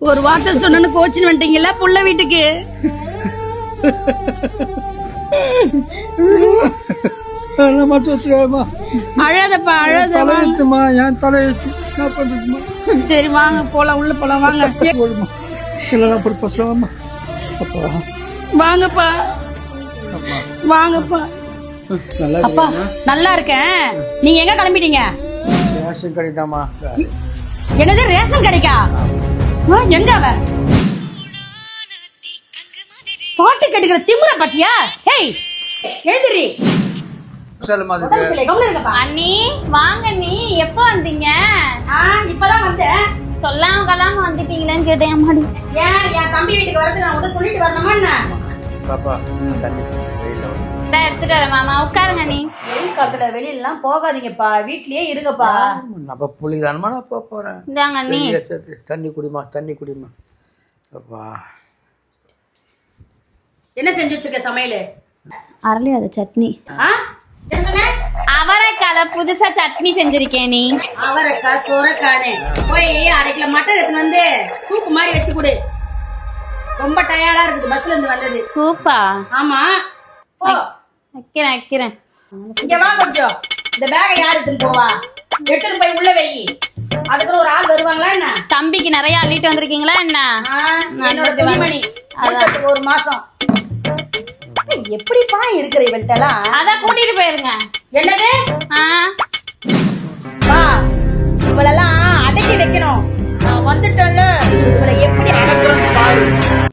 ஒரு வார்த்தை சொன்னு கோச்சின்னு வந்துட்டீங்கல்ல புள்ள வீட்டுக்கு. அழாதப்பா அழாதமா, என் தலையெழுத்து நான் பண்றதுமா. சரி வாங்க போலாம், உள்ள போலாம் வாங்க. வாங்கப்பா வாங்கப்பா. அப்பா நல்லா இருக்கேன். நீங்க எங்க கிளம்பிட்டீங்க? ரேஷன் கடைதாம்மா. என்னது ரேஷன் கடைக்கா? எங்க அவ பாட்டு கட்டுக்கிற திமுற பாத்தியா? ஏய் எழுதுறி. அண்ணி வாங்க, நீ எப்ப வந்தீங்க? இப்பதான் வந்தேன். சொல்லாம கொள்ளாம வந்துட்டீங்களேன்னு கேட்டேன். அம்மாடி ஏன் என் தம்பி வீட்டுக்கு வரதுக்கு நான் உன்கிட்ட சொல்லிட்டு வரணுமா என்ன? பாப்பா எடுத்துட்டு வரேன் மாமா. உட்காருங்க நீ. வெயில் காலத்துல வெளியில எல்லாம் போகாதீங்கப்பா, வீட்லயே இருங்கப்பா. நம்ம புள்ளிதானமா நான் போறேன். இந்தாங்க நீ. தண்ணி குடிமா, தண்ணி குடிமா. அப்பா என்ன செஞ்சு வச்சிருக்க சமையல்? அரளி அத சட்னி. என்ன சொன்ன? அவரைக்கால புதுசா சட்னி செஞ்சிருக்கேன். நீ அவரைக்காய் சோரைக்கானு போய் 1/2 கிலோ மட்டன் எடுத்துன்னு வந்து சூப்பு மாதிரி வச்சு கொடு. ரொம்ப டயர்டா இருக்குது பஸ்ல இருந்து வந்தது. சூப்பா? ஆமா வைக்கிறேன். இங்க வா கொஞ்சம். இந்த பேக யாரு எடுத்துன்னு போவா? எடுத்துன்னு போய் உள்ள வெயி. அதுக்குள்ள ஒரு ஆள் வருவாங்களா என்ன? தம்பிக்கு நிறைய அள்ளிட்டு வந்திருக்கீங்களா என்ன? என்னோட துணிமணி அதுக்கு 1 மாசம். எப்படிப்பா இருக்கிற இவள்கிட்டலாம்? அதான் கூட்டிட்டு போயிருங்க. என்னது? வா, இவளெல்லாம் அடக்கி வைக்கணும். நான் வந்துட்டேன்ல, இவளை எப்படி